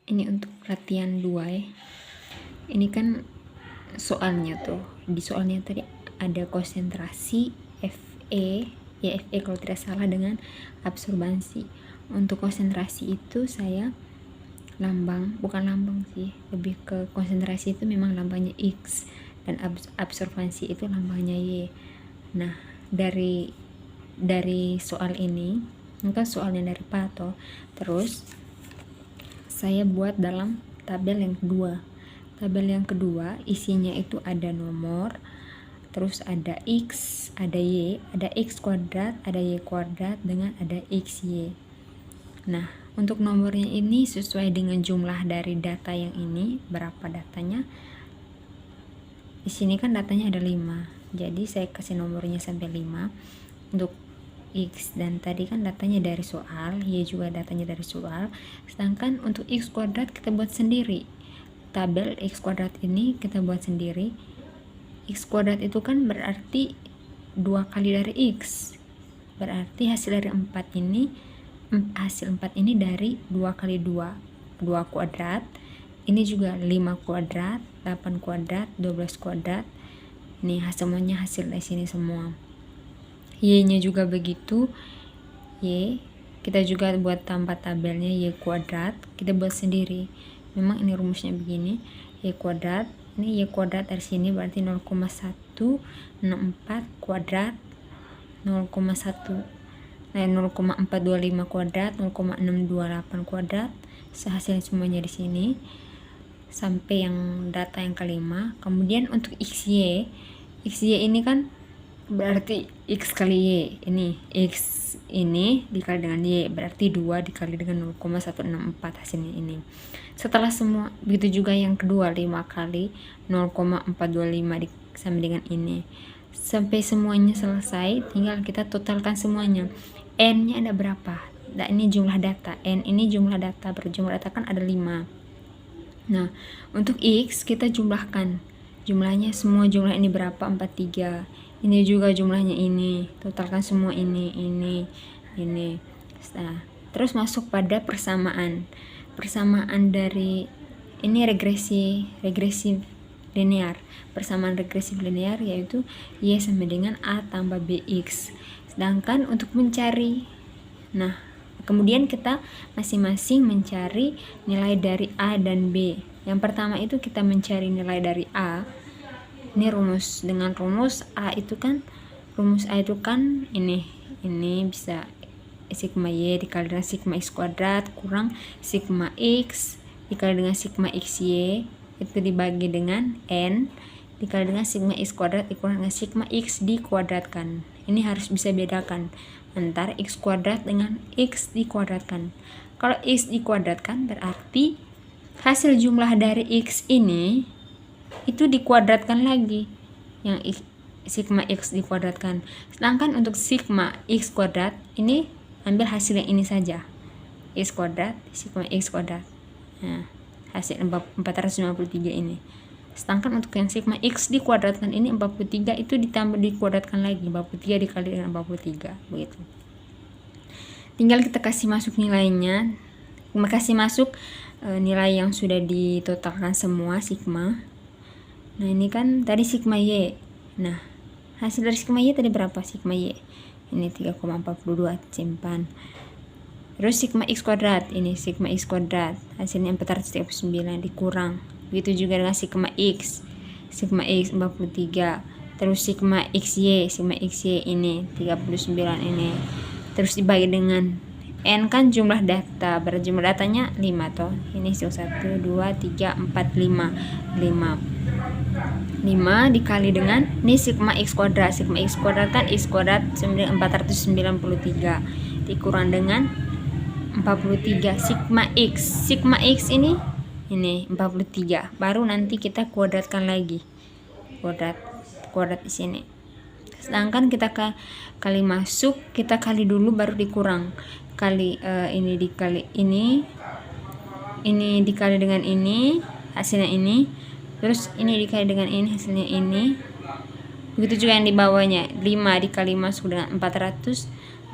Ini untuk latihan 2 ya. Ini kan soalnya tuh, di soalnya tadi ada konsentrasi Fe, ya Fe kalau tidak salah, dengan absorbansi. Untuk konsentrasi itu saya bukan lambang sih, lebih ke konsentrasi itu memang lambangnya X, dan absorbansi itu lambangnya Y. Nah, dari soal ini kan soalnya dari Pato, terus saya buat dalam tabel yang kedua. Tabel yang kedua isinya itu ada nomor, terus ada X, ada Y, ada X kuadrat, ada Y kuadrat, dengan ada XY. Nah, untuk nomornya ini sesuai dengan jumlah dari data yang ini, berapa datanya. Di sini kan datanya ada 5. Jadi saya kasih nomornya sampai 5 untuk X, dan tadi kan datanya dari soal, Y juga datanya dari soal. Sedangkan untuk X kuadrat kita buat sendiri. Tabel X kuadrat ini kita buat sendiri. X kuadrat itu kan berarti 2 kali dari X. Berarti hasil dari 4 ini, hasil 4 ini dari 2 kali 2, 2 kuadrat. Ini juga 5 kuadrat, 8 kuadrat, 12 kuadrat. Nih semuanya hasil dari sini semua. Y-nya juga begitu. Y, kita juga buat tambah tabelnya Y kuadrat, kita buat sendiri. Memang ini rumusnya begini. Y kuadrat, ini Y kuadrat dari sini berarti 0,164 kuadrat, 0,1, 0,425 kuadrat, 0,628 kuadrat. Hasilnya semuanya di sini sampai yang data yang kelima. Kemudian untuk XY ini kan berarti X kali Y, ini X ini dikali dengan Y, berarti 2 dikali dengan 0,164 hasilnya ini. Setelah semua, begitu juga yang kedua, 5 kali 0,425 sama dengan ini. Sampai semuanya selesai, tinggal kita totalkan semuanya. N nya ada berapa? Nah, ini jumlah data. N ini jumlah data, berjumlah data kan ada 5. Nah, untuk X kita jumlahkan. Jumlahnya semua jumlah ini berapa? 43. Ini juga jumlahnya ini. Totalkan semua ini. Nah, terus masuk pada persamaan. Persamaan dari ini regresi linear. Persamaan regresif linear yaitu Y sama dengan A tambah BX. Sedangkan untuk mencari, nah, kemudian kita masing-masing mencari nilai dari A dan B. Yang pertama itu kita mencari nilai dari A. Ini rumus, dengan rumus A itu kan, rumus A itu kan ini bisa sigma Y dikali dengan sigma X kuadrat kurang sigma X dikali dengan sigma XY itu dibagi dengan N dikali dengan sigma X kuadrat dikurangi dengan sigma X dikuadratkan. Ini harus bisa bedakan antara X kuadrat dengan X dikuadratkan. Kalau X dikuadratkan berarti hasil jumlah dari X ini itu dikuadratkan lagi, yang sigma X dikuadratkan. Sedangkan untuk sigma X kuadrat ini ambil hasil yang ini saja, X kuadrat sigma X kuadrat. Nah, hasil 453 ini. Sedangkan untuk yang sigma X dikuadratkan ini 43 itu ditambah dikuadratkan lagi, 43 dikali dengan 43 begitu. Tinggal kita kasih masuk nilainya, kasih masuk nilai yang sudah ditotalkan semua sigma. Nah, ini kan tadi sigma Y. Nah, hasil dari sigma Y tadi berapa? Sigma Y ini 3,42, simpan. Terus sigma X kuadrat, ini sigma X kuadrat, hasilnya 439 dikurang. Begitu juga dengan sigma X 43. Terus sigma XY ini 39 ini. Terus dibagi dengan N kan jumlah data, berjumlah datanya 5 toh. Ini 1, 2, 3, 4, 5 dikali dengan ini sigma X kuadrat. Sigma X kuadrat kan X kuadrat 493 dikurang dengan 43 sigma X ini 43. Baru nanti kita kuadratkan lagi. Kuadrat di sini. Sedangkan kita kali masuk, kita kali dulu baru dikurang. Kali ini dikali ini dikali dengan ini, hasilnya ini. Terus ini dikali dengan ini, hasilnya ini. Begitu juga yang di bawahnya, 5 dikali masuk dengan 439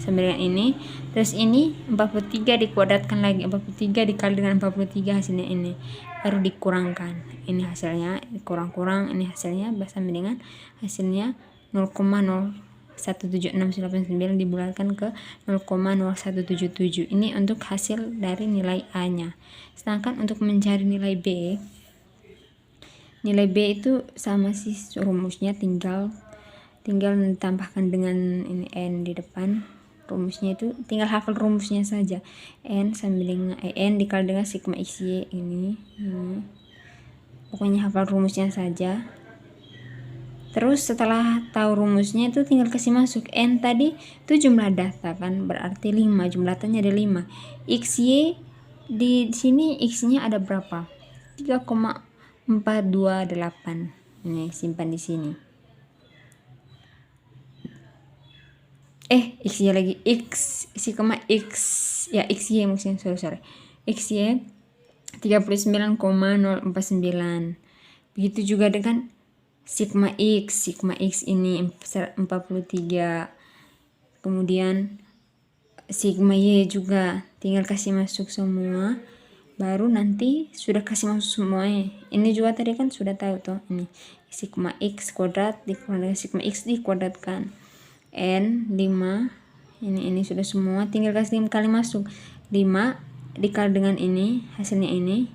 sama dengan ini. Terus ini 43 dikuadratkan lagi, 43 dikali dengan 43 hasilnya ini, baru dikurangkan. Ini hasilnya kurang-kurang, ini hasilnya sama dengan hasilnya 0,0176989 dibulatkan ke 0,0177. Ini untuk hasil dari nilai A nya. Sedangkan untuk mencari nilai B itu sama sih rumusnya, tinggal ditambahkan dengan ini N di depan. Rumusnya itu tinggal hafal rumusnya saja. N sama dengan N dikali dengan sigma XY ini. Pokoknya hafal rumusnya saja. Terus setelah tahu rumusnya itu tinggal kasih masuk. N tadi itu jumlah data kan, berarti 5, jumlah datanya ada 5. XY di sini X-nya ada berapa? 3,428. Ini simpan di sini. X-nya lagi X ya, XY maksudnya, sorry. XY 39,049. Begitu juga dengan sigma X ini 43. Kemudian sigma Y juga tinggal kasih masuk semua, baru nanti sudah kasih masuk semuanya. Ini juga tadi kan sudah tahu tuh, ini sigma X kuadrat dikuadratkan dengan sigma X dikuadratkan. N 5, ini sudah semua, tinggal kasih kali masuk. 5 dikali dengan ini hasilnya ini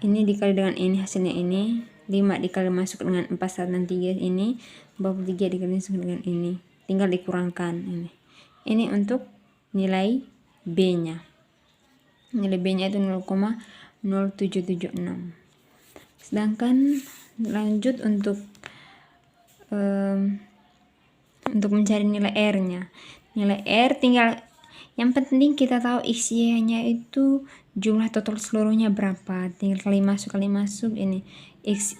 dikali dengan ini hasilnya ini, 5 dikali masuk dengan 4 1 dan 3 ini, 43 dikali masuk dengan ini, tinggal dikurangkan ini untuk nilai B nya. Nilai B nya itu 0,0776. Sedangkan lanjut untuk mencari nilai R nya. Nilai R tinggal, yang penting kita tahu XY nya itu jumlah total seluruhnya berapa, tinggal kali masuk ini X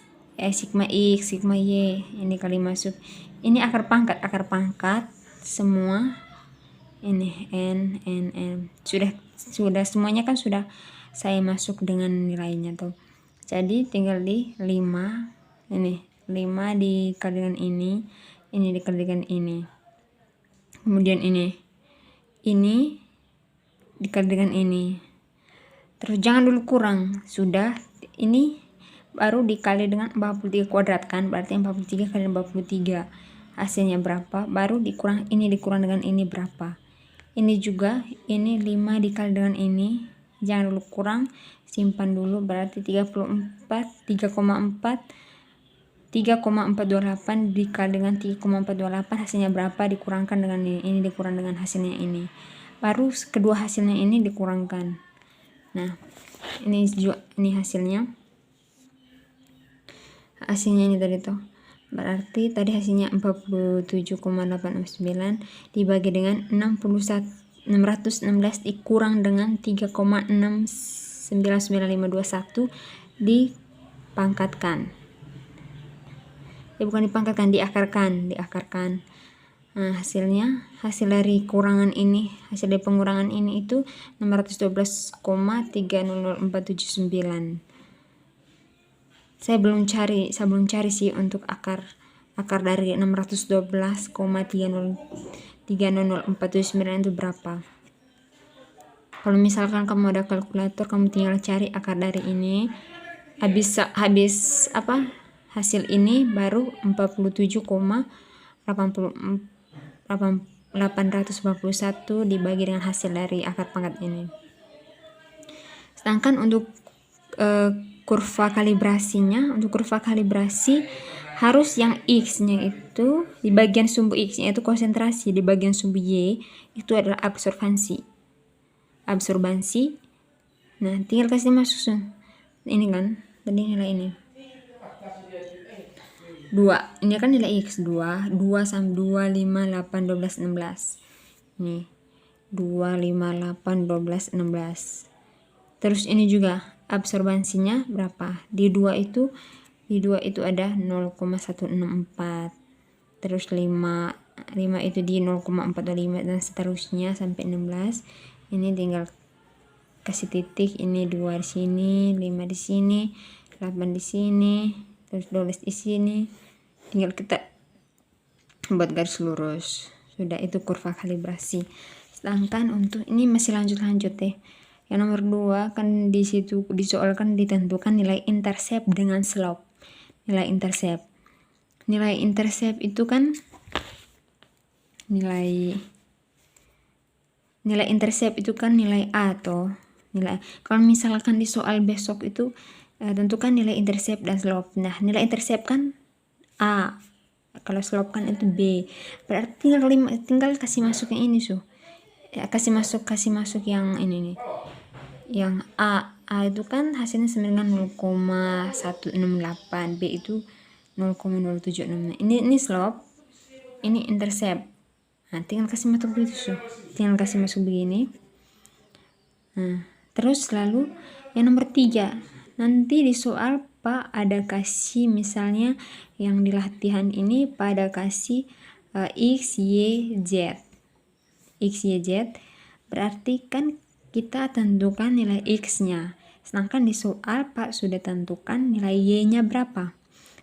sigma X sigma Y, ini kali masuk. Ini akar pangkat semua, ini N sudah semuanya kan sudah saya masuk dengan nilainya tuh. Jadi tinggal di 5, ini 5 dikali dengan ini dikali dengan ini, kemudian ini dikali dengan ini, terus jangan dulu kurang, sudah ini baru dikali dengan 43 kuadrat kan, berarti 43 kali 43 hasilnya berapa, baru dikurang dengan ini berapa. Ini juga ini 5 dikali dengan ini, jangan dulu kurang, simpan dulu, berarti 3,428 dikali dengan 3,428 hasilnya berapa, dikurangkan dengan ini dikurang dengan hasilnya ini, baru kedua hasilnya ini dikurangkan. Nah ini hasilnya ini tadi tuh, berarti tadi hasilnya 47,869 dibagi dengan 616 dikurang dengan 3,699521 dipangkatkan. Bukan dipangkatkan, diakarkan. Nah, hasil dari kurangan ini, hasil dari pengurangan ini itu 612,300479. Saya belum cari sih untuk akar dari 612,300479 itu berapa. Kalau misalkan kamu ada kalkulator, kamu tinggal cari akar dari ini, habis hasil ini baru 47,891 dibagi dengan hasil dari akar pangkat ini. Sedangkan untuk kurva kalibrasinya, harus yang X-nya itu di bagian sumbu X-nya itu konsentrasi, di bagian sumbu Y itu adalah absorbansi. Nah, tinggal kasih masuk ini kan, tadi nilai ini 2, ini kan nilai X 2 sama 2, 5, 8, 12, 16. Nih 2, 5, 8, 12, 16. Terus ini juga absorbansinya berapa, di 2 itu ada 0,164, terus 5 itu di 0,425 dan seterusnya sampai 16. Ini tinggal kasih titik, ini 2 di sini, 5 di sini, 8 di sini, terus 12 di sini, tinggal kita buat garis lurus. Sudah, itu kurva kalibrasi. Sedangkan untuk ini masih lanjut deh. Yang nomor 2 kan di situ di soal kan ditentukan nilai intercept dengan slope. Nilai intercept itu kan nilai intercept itu kan nilai A atau nilai. Kalau misalkan di soal besok itu tentukan nilai intercept dan slope. Nah, nilai intercept kan A, kalau slope kan itu B. Berarti tinggal kasih masuk yang ini ya, kasih masuk yang ini nih, yang A itu kan hasilnya sama dengan 0,168, B itu 0,076. Ini slope, ini intercept. Nah, tinggal kasih masuk begitu tinggal kasih masuk begini. Nah, terus lalu yang nomor 3, nanti di soal Pak ada kasih misalnya yang di latihan ini pada kasih X, Y, Z. X, Y, Z berarti kan kita tentukan nilai X-nya. Sedangkan di soal Pak sudah tentukan nilai Y-nya berapa.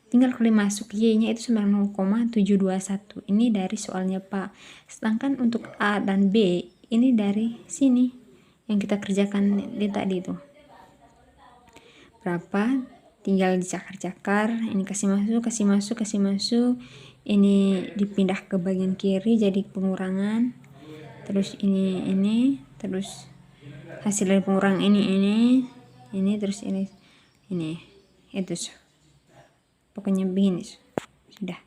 Tinggal kali masuk Y-nya itu 0,721. Ini dari soalnya Pak. Sedangkan untuk A dan B ini dari sini yang kita kerjakan di tadi itu. Berapa? Tinggal dicakar-cakar. Ini kasih masuk. Ini dipindah ke bagian kiri jadi pengurangan. Terus ini terus hasil dari pengurangan ini terus ini itu pokoknya begini sudah.